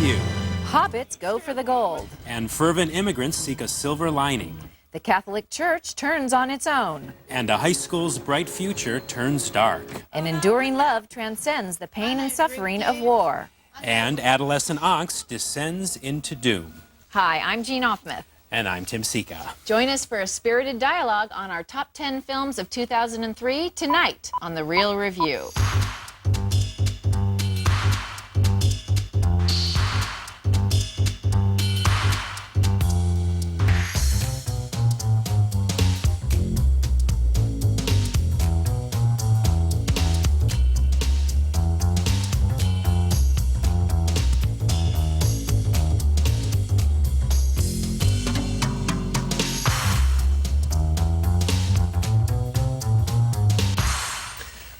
few. Hobbits go for the gold. And fervent immigrants seek a silver lining. The Catholic Church turns on its own. And a high school's bright future turns dark. An enduring love transcends the pain and suffering of war. And adolescent angst descends into doom. Hi, I'm Jeanne Aufmuth. And I'm Tim Sika. Join us for a spirited dialogue on our top 10 films of 2003 tonight on The Real Review.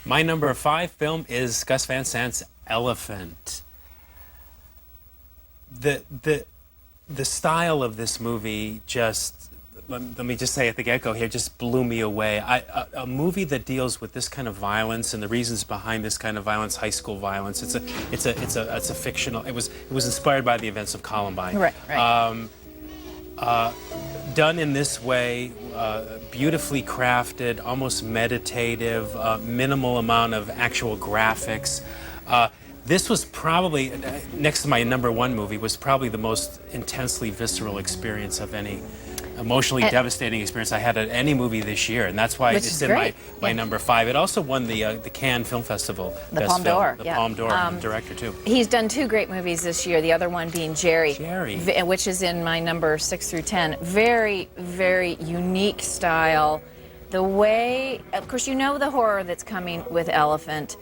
My number 5 film is Gus Van Sant's Elephant. The style of this movie just, let me just say at the get-go here, just blew me away. A movie that deals with this kind of violence and the reasons behind this kind of violence, high school violence. It's a fictional. It was inspired by the events of Columbine. Right. Done in this way, beautifully crafted, almost meditative, minimal amount of actual graphics. This was probably, next to my number 1 movie, was probably the most intensely visceral experience of any emotionally devastating experience I had at any movie this year, and that's why it's in my number 5. It also won the Cannes Film Festival the Palme d'Or, Palme d'Or, director too. He's done 2 great movies this year. The other one being Jerry, which is in my number 6 through 10. Very, very unique style. The way, of course, you know the horror that's coming with Elephant,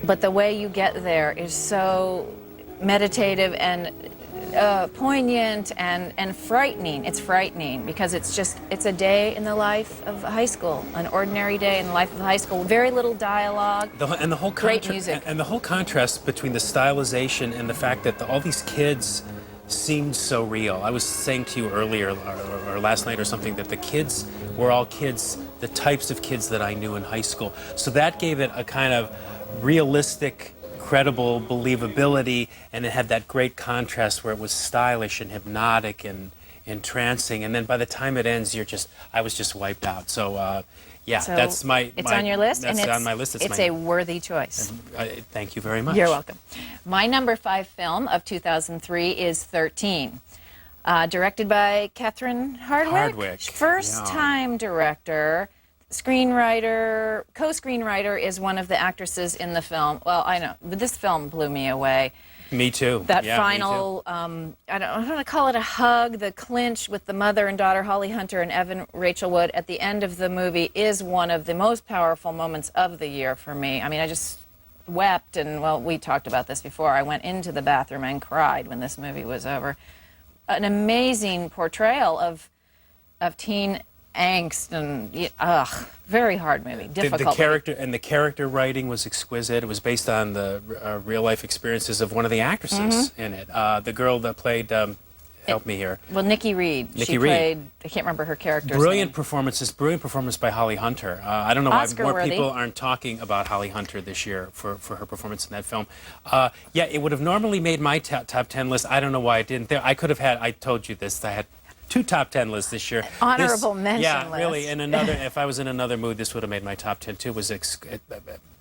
but the way you get there is so meditative and poignant and frightening. It's frightening because it's a day in the life of high school, an ordinary day in the life of high school. Very little dialogue, great music. And the whole contrast between the stylization and the fact that all these kids seemed so real. I was saying to you earlier, or last night or something, that the kids were all kids, the types of kids that I knew in high school. So that gave it a kind of realistic, credible believability, and it had that great contrast where it was stylish and hypnotic and entrancing, and then by the time it ends, I was just wiped out. So yeah, so that's it's on your list, that's and it's on my list. It's a worthy choice. Thank you very much. You're welcome. My number 5 film of 2003 is 13, directed by Catherine Hardwicke. First-time director. Screenwriter, co-screenwriter is one of the actresses in the film. Well, I know, but this film blew me away. Me too. That final, I don't want to call it a hug, the clinch with the mother and daughter, Holly Hunter and Evan Rachel Wood, at the end of the movie is one of the most powerful moments of the year for me. I mean, I just wept, and, well, we talked about this before. I went into the bathroom and cried when this movie was over. An amazing portrayal of teen angst and very hard movie, difficult. The character writing was exquisite. It was based on the real life experiences of one of the actresses in it. The girl that played, help me here. Well, Nikki Reed. She played, I can't remember her character's brilliant name. Brilliant performance by Holly Hunter. I don't know why more Oscar-worthy. people aren't talking about Holly Hunter this year for her performance in that film. Yeah, it would have normally made my top 10 list. I don't know why it didn't. I could have had, I told you this, I had 2 top 10 lists this year. Honorable mention yeah, list. really. And if I was in another mood, this would have made my top 10 too. It was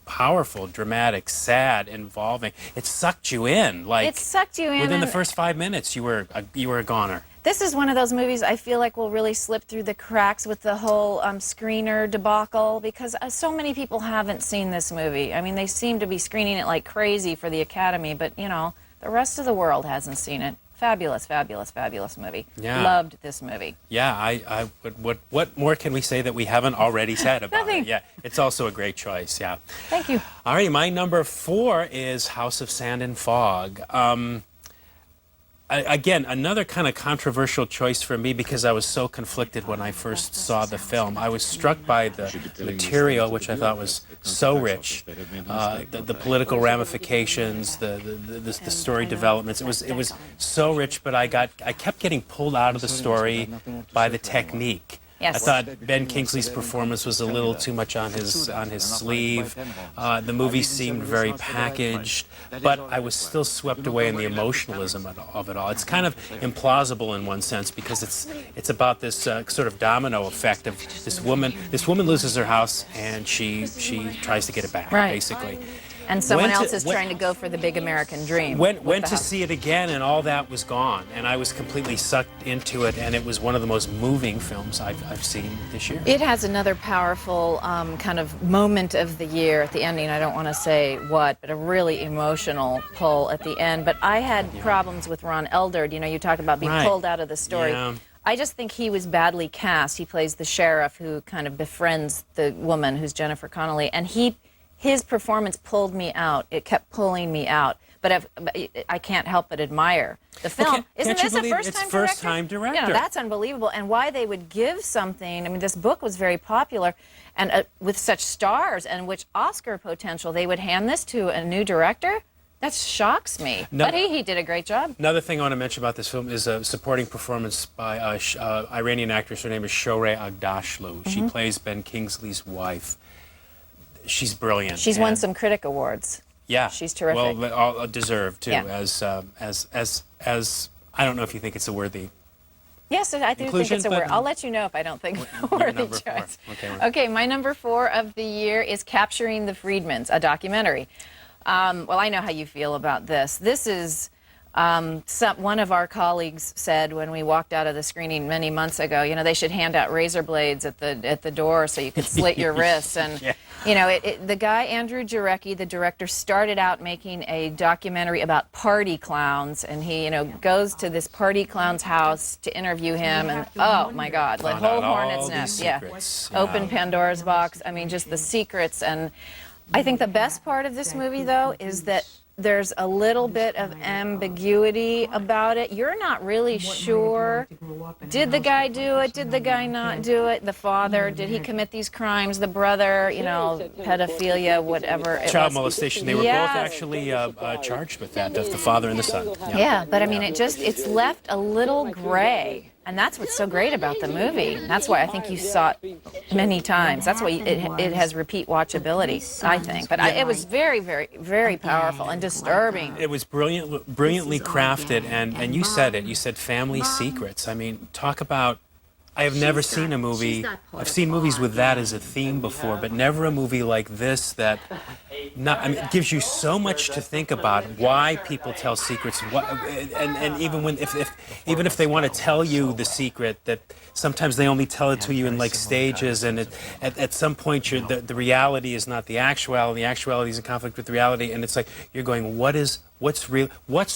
powerful, dramatic, sad, involving. It sucked you in. It sucked you in. Within the first 5 minutes, you were a goner. This is one of those movies I feel like will really slip through the cracks with the whole screener debacle, because so many people haven't seen this movie. I mean, they seem to be screening it like crazy for the Academy, but, you know, the rest of the world hasn't seen it. Fabulous, fabulous, fabulous movie. Yeah. Loved this movie. Yeah, what more can we say that we haven't already said about Nothing. it? Yeah, it's also a great choice, yeah. Thank you. All right, my number 4 is House of Sand and Fog. Again, another kind of controversial choice for me because I was so conflicted when I first saw the film. I was struck by the material, which I thought was so rich, the political ramifications, the story developments. It was so rich, but I kept getting pulled out of the story by the technique. Yes. I thought Ben Kingsley's performance was a little too much on his sleeve. The movie seemed very packaged, but I was still swept away in the emotionalism of it all. It's kind of implausible in one sense because it's about this sort of domino effect of this woman. This woman loses her house and she tries to get it back, basically. And someone else is trying to go for the big American dream. Went to see it again, and all that was gone, and I was completely sucked into it, and it was one of the most moving films I've seen this year. It has another powerful kind of moment of the year at the ending. I don't want to say what, but a really emotional pull at the end. But I had problems with Ron Eldard. You know, you talked about being pulled out of the story. Yeah. I just think he was badly cast. He plays the sheriff who kind of befriends the woman who's Jennifer Connelly, and his performance pulled me out. It kept pulling me out. But I can't help but admire the film. Well, Isn't this a first-time director? You know, that's unbelievable. And why they would give something, I mean, this book was very popular, and with such stars and which Oscar potential, they would hand this to a new director? That shocks me. But he did a great job. Another thing I want to mention about this film is a supporting performance by Iranian actress. Her name is Shohreh Aghdashloo. She plays Ben Kingsley's wife. She's brilliant. She's won some critic awards. Yeah, she's terrific. Well, all deserved too. Yeah. As I don't know if you think it's a worthy. Yes, I do think it's a word. I'll let you know if I don't think it's a worthy choice. Okay, my number 4 of the year is Capturing the Friedmans, a documentary. Well, I know how you feel about this. This is. One of our colleagues said when we walked out of the screening many months ago, you know, they should hand out razor blades at the door so you could slit your wrists. And, you know, the guy, Andrew Jarecki, the director, started out making a documentary about party clowns. And he, you know, goes to this party clown's house to interview him. And, oh, my God, the whole hornet's nest. Open Pandora's box. I mean, just the secrets. And I think the best part of this movie, though, is that there's a little bit of ambiguity about it. You're not really sure. Did the guy do it? Did the guy not do it? The father, did he commit these crimes? The brother, you know, pedophilia, whatever it was. Child molestation. They were both actually charged with that, the father and the son. Yeah, but I mean, it's left a little gray. And that's what's so great about the movie. That's why I think you saw it many times. That's why it has repeat watchability, I think. But it was very, very, very powerful and disturbing. It was brilliantly crafted, and you said it. You said family secrets. I mean, talk about. I have never seen a movie. I've seen movies with that as a theme before, but never a movie like this that. It gives you so much to think about why people tell secrets, and even if they want to tell you the secret, that sometimes they only tell it to you in like stages, and at some point the reality is not the actuality. The actuality is in conflict with reality, and it's like you're going, what's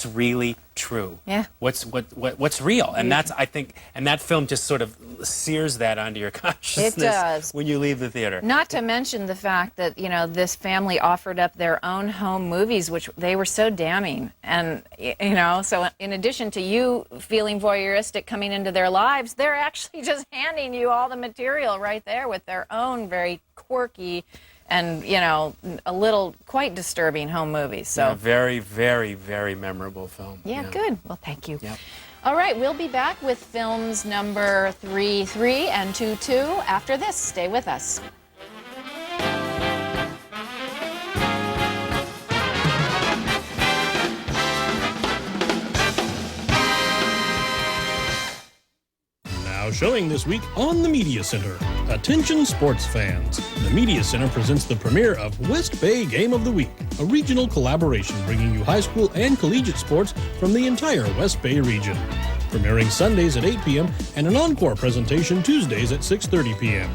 really true? Yeah. What's real? And that's, I think, and that film just sort of sears that onto your consciousness. It does. When you leave the theater. Not to mention the fact that, you know, this family offered up their own home movies, which they were so damning. And, you know, so in addition to you feeling voyeuristic coming into their lives, they're actually just handing you all the material right there with their own very quirky and, you know, a little quite disturbing home movies. So yeah, very, very, very memorable film. Yeah, good. Well, thank you. Yep. All right, we'll be back with films number 3 and 2 after this. Stay with us. Now showing this week on the Media Center. Attention sports fans. The Media Center presents the premiere of West Bay Game of the Week, a regional collaboration bringing you high school and collegiate sports from the entire West Bay region. Premiering Sundays at 8 p.m. and an encore presentation Tuesdays at 6:30 p.m.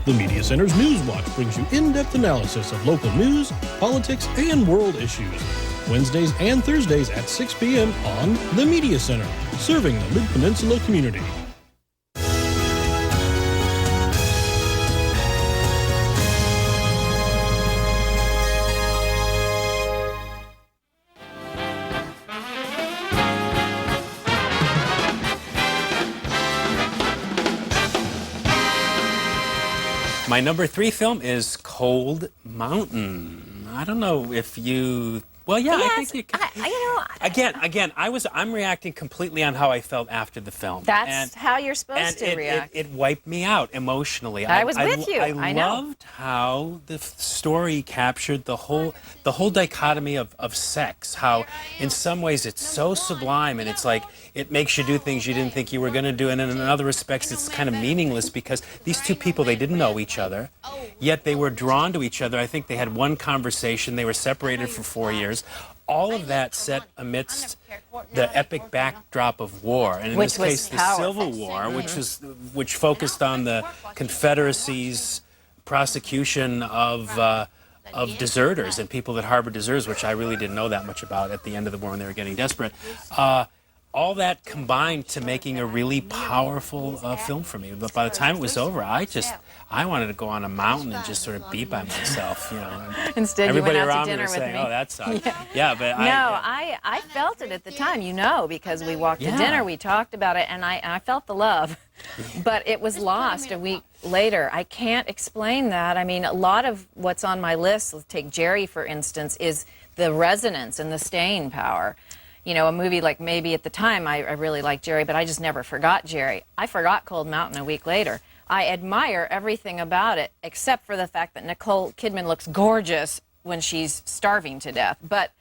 The Media Center's News Watch brings you in-depth analysis of local news, politics, and world issues. Wednesdays and Thursdays at 6 p.m. on The Media Center, serving the Mid-Peninsula community. My number 3 film is Cold Mountain. I don't know if you Well, yeah, yes, I think I'm reacting completely on how I felt after the film. That's how you're supposed to react. It wiped me out emotionally. I was with you. I loved how the story captured the whole dichotomy of sex. How in some ways it's so sublime and it's like it makes you do things you didn't think you were going to do, and in other respects it's kind of meaningless because these two people, they didn't know each other, yet they were drawn to each other. I think they had one conversation. They were separated for 4 years. All of that set amidst the epic backdrop of war, and in this case, the Civil War, which focused on the Confederacy's prosecution of deserters and people that harbored deserters, which I really didn't know that much about at the end of the war when they were getting desperate. All that combined to making a really powerful film for me. But by the time it was over, I wanted to go on a mountain and just sort of be by myself, you know. Instead, everybody you went out around to dinner me was with saying, me. "Oh, that sucks." Yeah, but I felt it at the time, you know, because we walked to dinner, we talked about it, and I felt the love. But it was lost a week later. I can't explain that. I mean, a lot of what's on my list, let's take Jerry, for instance, is the resonance and the staying power. You know, a movie like maybe at the time I really liked Jerry, but I just never forgot Jerry. I forgot Cold Mountain a week later. I admire everything about it, except for the fact that Nicole Kidman looks gorgeous when she's starving to death. But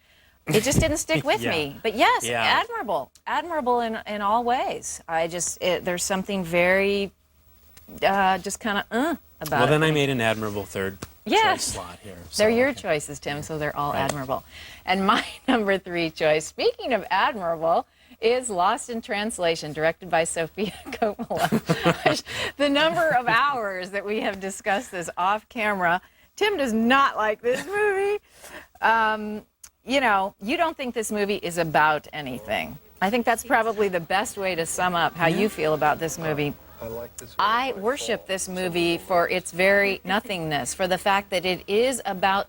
it just didn't stick with me. But yes, admirable in all ways. There's something very just kind of about it. Well, then I made an admirable third choice slot here. So, they're your choices, Tim, so they're all admirable. And my number 3 choice, speaking of admirable, is Lost in Translation, directed by Sofia Coppola. The number of hours that we have discussed this off camera, Tim does not like this movie. You know, you don't think this movie is about anything. I think that's probably the best way to sum up how you feel about this movie. I worship this movie for its very nothingness, for the fact that it is about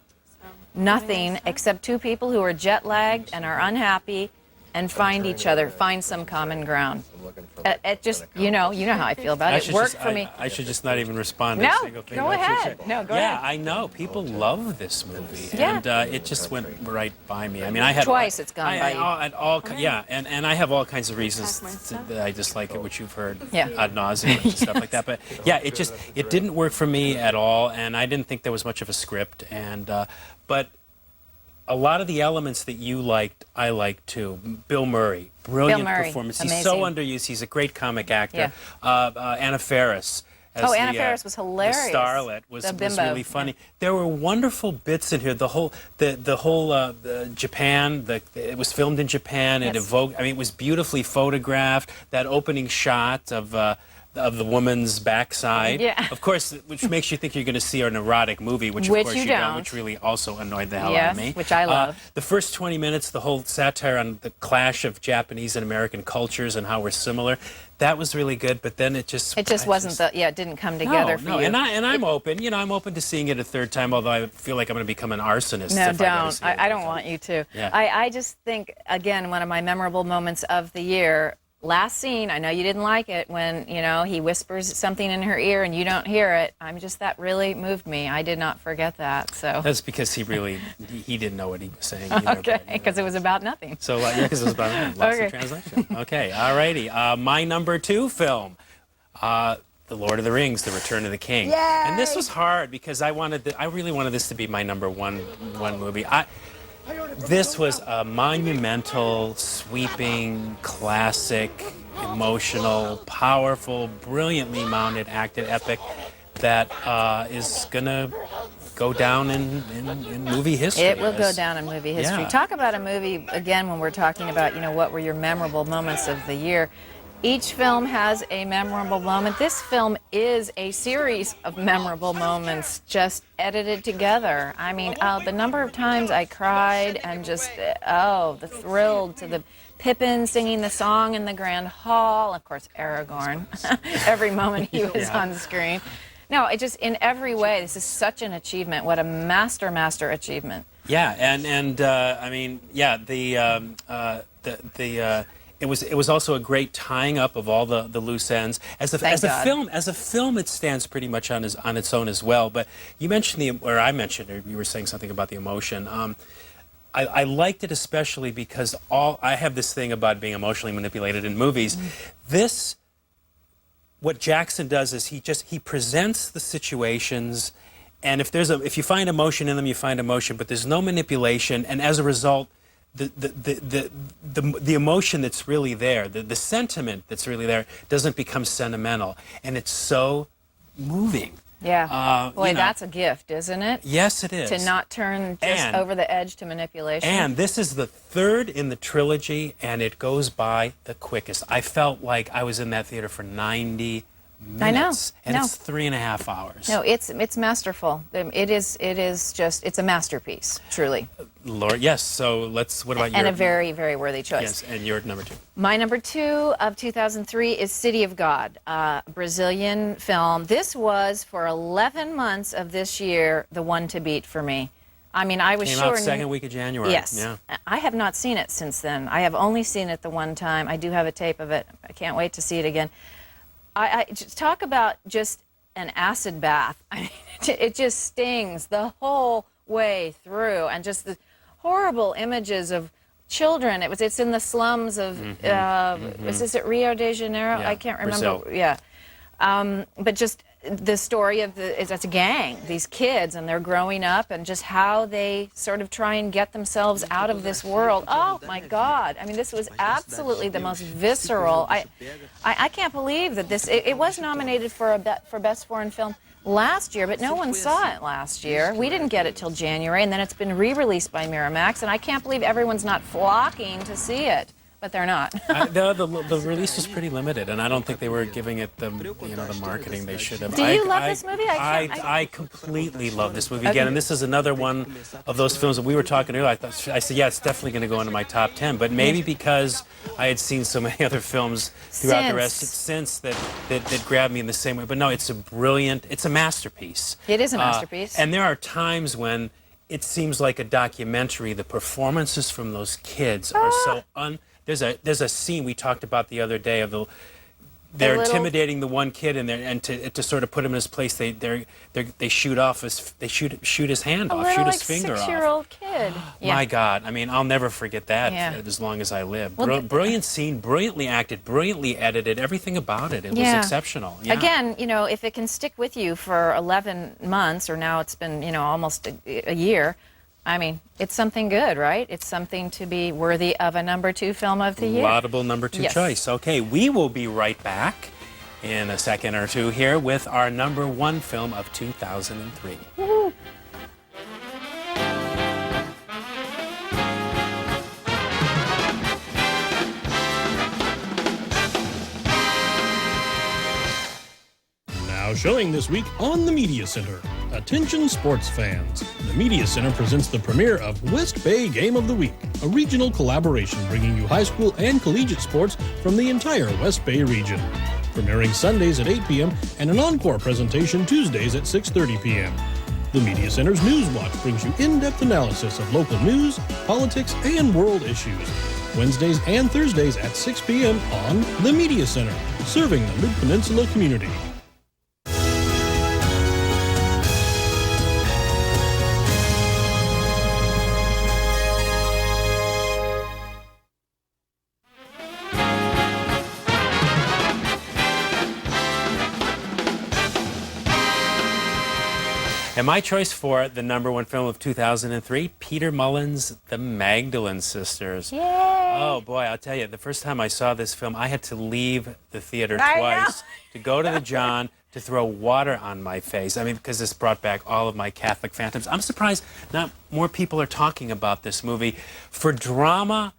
nothing except two people who are jet lagged and are unhappy and find each other, find some common ground. It just, you know how I feel about it. It worked for me. I should just not even respond to a single thing. Go ahead. No, go ahead. Yeah, I know. People love this movie. Yeah. And it just went right by me. I mean, I had... Twice it's gone by you. Yeah, and I have all kinds of reasons that I dislike it, which you've heard ad nauseum and stuff like that. But yeah, it didn't work for me at all, and I didn't think there was much of a script. And but a lot of the elements that you liked, I liked too. Bill Murray, brilliant performance. Amazing. He's so underused. He's a great comic actor. Yeah. Anna Faris. Anna Faris was hilarious. The starlet was really funny. There were wonderful bits in here. The whole Japan. It was filmed in Japan. It evoked. I mean, it was beautifully photographed. That opening shot of the woman's backside. Yeah. Of course, which makes you think you're going to see an erotic movie, which of course you don't, which really also annoyed the hell out of me. Which I love. The first 20 minutes, the whole satire on the clash of Japanese and American cultures and how we're similar, that was really good, but then it just it didn't come together for you. And I'm open, I'm open to seeing it a third time, although I feel like I'm going to become an arsonist. No, don't. I don't want you to. Yeah. I just think, again, one of my memorable moments of the year, last scene, I know you didn't like it, when, he whispers something in her ear and you don't hear it. That really moved me. I did not forget that. So that's because he didn't know what he was saying either. Okay, because it was about nothing. So, because it was about nothing. Lost in translation. Okay, all righty. My number 2 film, The Lord of the Rings, The Return of the King. Yay! And this was hard because I really wanted this to be my number one movie. This was a monumental, sweeping, classic, emotional, powerful, brilliantly mounted, acted epic that is going to go down in movie history. It will go down in movie history. Yeah. Talk about a movie, again, when we're talking about, what were your memorable moments of the year. Each film has a memorable moment. This film is a series of memorable moments just edited together. I mean, the number of times I cried and just, the thrill to the Pippin singing the song in the Grand Hall. Of course, Aragorn, every moment he was on screen. No, it just, in every way, this is such an achievement. What a master achievement. Yeah, and I mean, yeah, It was also a great tying up of all the loose ends. As a film, it stands pretty much on its own as well. But you mentioned you were saying something about the emotion. I liked it especially because I have this thing about being emotionally manipulated in movies. What Jackson does is he presents the situations, and if you find emotion in them, you find emotion, but there's no manipulation, and as a result, the emotion that's really there, the sentiment that's really there, doesn't become sentimental, and it's so moving. Yeah. Boy, that's a gift, isn't it? Yes, it is. To not turn just over the edge to manipulation. And this is the third in the trilogy, and it goes by the quickest. I felt like I was in that theater for 90 minutes. I know. And it's 3.5 hours. No, it's masterful. It's a masterpiece, truly. Lord, yes. So what about And a very, very worthy choice. Yes, and your number 2. My number 2 of 2003 is City of God, a Brazilian film. This was, for 11 months of this year, the one to beat for me. I mean, I was Came sure... out second week of January. Yes. Yeah. I have not seen it since then. I have only seen it the one time. I do have a tape of it. I can't wait to see it again. I just talk about just an acid bath. I mean, it just stings the whole way through, and just the horrible images of children. It's in the slums of is this at Rio de Janeiro? Yeah, I can't remember. Brazil. Yeah, but just the story of it's a gang, these kids, and they're growing up, and just how they sort of try and get themselves out of this world. Oh my God! I mean, this was absolutely the most visceral. I can't believe that it was nominated for Best Foreign Film last year, but no one saw it last year. We didn't get it till January, and then it's been re-released by Miramax, and I can't believe everyone's not flocking to see it. But they're not. The release was pretty limited, and I don't think they were giving it the marketing they should have. Do you love this movie? I completely love this movie again, and this is another one of those films that we were talking earlier. I said, yeah, it's definitely going to go into my top 10, but maybe because I had seen so many other films throughout the rest since that grabbed me in the same way. But no, it's a masterpiece. It is a masterpiece. And there are times when it seems like a documentary. The performances from those kids are so There's a scene we talked about the other day of they're intimidating the one kid, and to sort of put him in his place, they shoot his hand off, shoot his finger off. 6-year-old kid. Yeah. My God, I mean, I'll never forget that as long as I live. Well, brilliant scene, brilliantly acted, brilliantly edited, everything about it. It was exceptional. Yeah. Again, if it can stick with you for 11 months, or now it's been almost a year. I mean, it's something good, right? It's something to be worthy of a number 2 film of the year. Laudable number 2 choice. Okay, we will be right back in a second or two here with our number 1 film of 2003. Woo-hoo. Now showing this week on the Media Center. Attention sports fans. The Media Center presents the premiere of West Bay Game of the Week, a regional collaboration bringing you high school and collegiate sports from the entire West Bay region. Premiering Sundays at 8 p.m. and an encore presentation Tuesdays at 6:30 p.m. The Media Center's News Watch brings you in-depth analysis of local news, politics, and world issues. Wednesdays and Thursdays at 6 p.m. on The Media Center, serving the Mid-Peninsula community. And my choice for the number 1 film of 2003, Peter Mullen's The Magdalene Sisters. Yay! Oh boy, I'll tell you, the first time I saw this film, I had to leave the theater twice to go to the John to throw water on my face. I mean, because this brought back all of my Catholic phantoms. I'm surprised not more people are talking about this movie. For drama,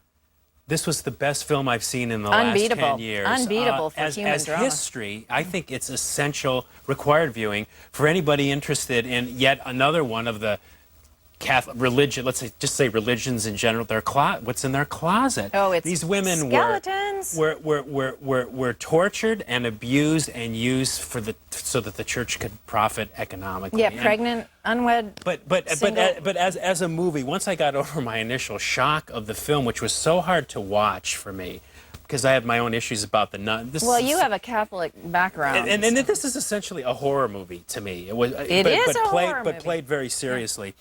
this was the best film I've seen in the last 10 years. Unbeatable for human drama. As history, I think it's essential, required viewing for anybody interested in yet another one of the Catholic religion. Let's say religions in general. What's in their closet? Oh, it's these women skeletons. were tortured and abused and used so that the church could profit economically. Yeah, pregnant, unwed. But as a movie, once I got over my initial shock of the film, which was so hard to watch for me, because I had my own issues about the nun. Well, you have a Catholic background. And this is essentially a horror movie to me. It is a horror movie. But played very seriously.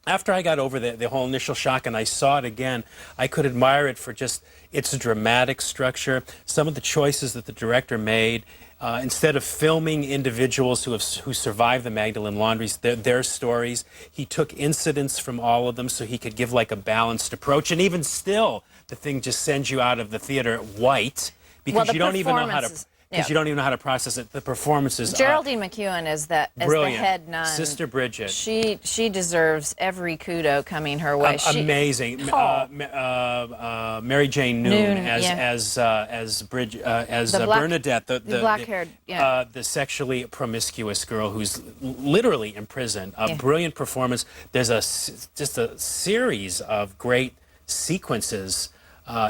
after I got over the whole initial shock and I saw it again, I could admire it for just its dramatic structure, some of the choices that the director made. Instead of filming individuals who survived the Magdalene laundries, their stories, he took incidents from all of them so he could give like a balanced approach. And even still, the thing just sends you out of the theater white because you don't even know how to. Because you don't even know how to process it. The performances. Geraldine McEwen is the head nun. Sister Bridget. She deserves every kudo coming her way. Amazing. Mary Jane Noon as Bernadette, the black-haired, the sexually promiscuous girl who's literally imprisoned. A brilliant performance. There's just a series of great sequences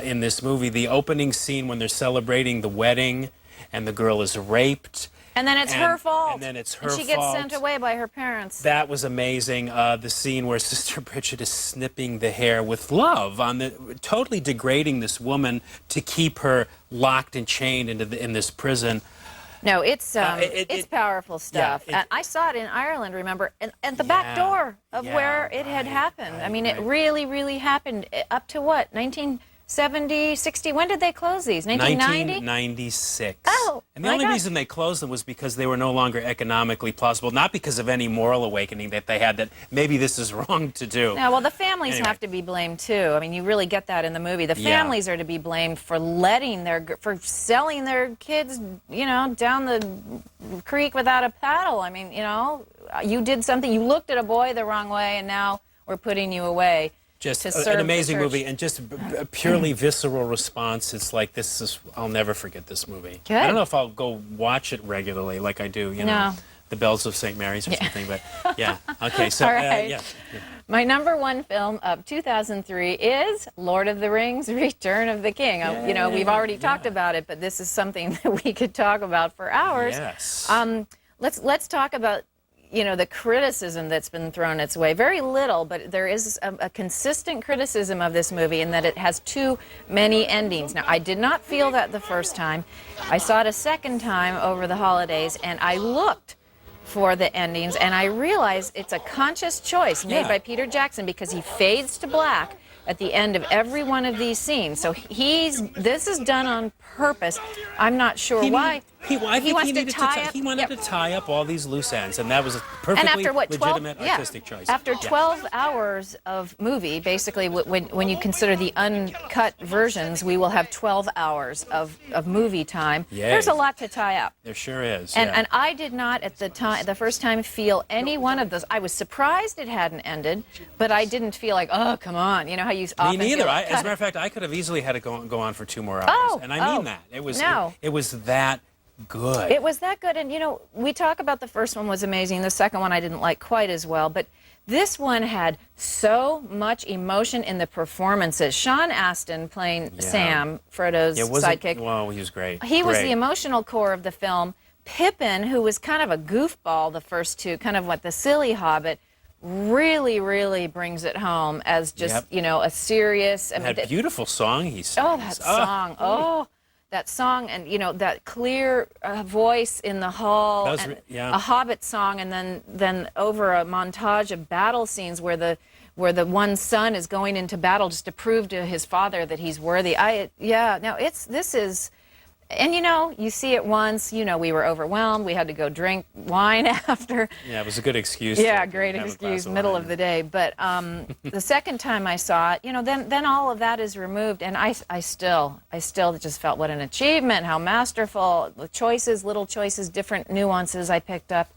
in this movie. The opening scene when they're celebrating the wedding. And the girl is raped. And then it's her fault. And then it's her fault. And she gets sent away by her parents. That was amazing. The scene where Sister Bridget is snipping the hair with love, totally degrading this woman to keep her locked and chained in this prison. No, it's powerful stuff. I saw it in Ireland, remember, and the back door of where it had happened. I mean, it really, really happened up to what, 1970, 60? When did they close these? 1990? 1996. Oh, and the only reason they closed them was because they were no longer economically plausible, not because of any moral awakening that they had that maybe this is wrong to do. Yeah, well, the families have to be blamed too. I mean, you really get that in the movie. The families are to be blamed for selling their kids, down the creek without a paddle. I mean, you did something, you looked at a boy the wrong way, and now we're putting you away. Just an amazing movie, and just a purely visceral response. It's like, I'll never forget this movie. Good. I don't know if I'll go watch it regularly like I do, The Bells of St. Mary's or something, but yeah. Okay, so, all right. My number one film of 2003 is Lord of the Rings, Return of the King. We've already talked about it, but this is something that we could talk about for hours. Yes. Let's talk about the criticism that's been thrown its way. Very little, but there is a consistent criticism of this movie in that it has too many endings. Now, I did not feel that the first time. I saw it a second time over the holidays, and I looked for the endings, and I realized it's a conscious choice made by Peter Jackson because he fades to black at the end of every one of these scenes. So this is done on purpose. I'm not sure why. He wanted to tie up all these loose ends, and that was a perfectly legitimate artistic choice. After 12 hours of movie, basically, when you consider the uncut versions, we will have 12 hours of movie time. Yay. There's a lot to tie up. There sure is. And I did not at the first time feel any one of those. I was surprised it hadn't ended, but I didn't feel like, oh, come on. You know how you often Me neither. feel As a matter of fact, I could have easily had it go on for 2 more hours. And I mean that. It was that good. It was that good, and we talk about the first one was amazing. The second one I didn't like quite as well, but this one had so much emotion in the performances. Sean Astin playing Sam, Frodo's sidekick. Well, he was great. He was the emotional core of the film. Pippin, who was kind of a goofball the first two, kind of like the silly Hobbit, really, really brings it home as just a serious. That beautiful song he sang. Oh, that song! That song, and that clear voice in the hall, a Hobbit song, and then over a montage of battle scenes where the one son is going into battle just to prove to his father that he's worthy. This is. And you see it once, we were overwhelmed. We had to go drink wine after. Yeah, it was a good excuse. Yeah, great excuse, middle of the day. But the second time I saw it, then all of that is removed. And I still just felt what an achievement, how masterful, the choices, little choices, different nuances I picked up.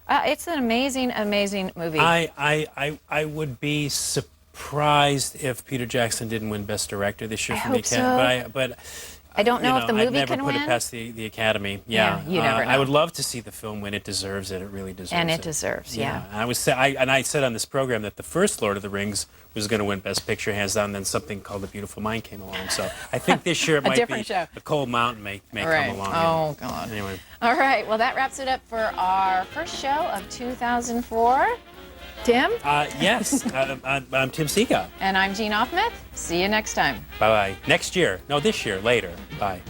It's an amazing, amazing movie. I would be surprised if Peter Jackson didn't win Best Director this year from the Academy. But I don't know if the movie can win. I'd never put it past the Academy. Yeah, you never know. I would love to see the film win. It deserves it. It really deserves it. And it deserves, yeah. I said on this program that the first Lord of the Rings was going to win Best Picture, hands down. Then something called The Beautiful Mind came along. So I think this year it might be show. A Cold Mountain may come along. Oh, God. Anyway. All right. Well, that wraps it up for our first show of 2004. Tim? Yes. I'm Tim Seega. And I'm Jeanne Aufmuth. See you next time. Bye-bye. Next year. No, this year. Later. Bye.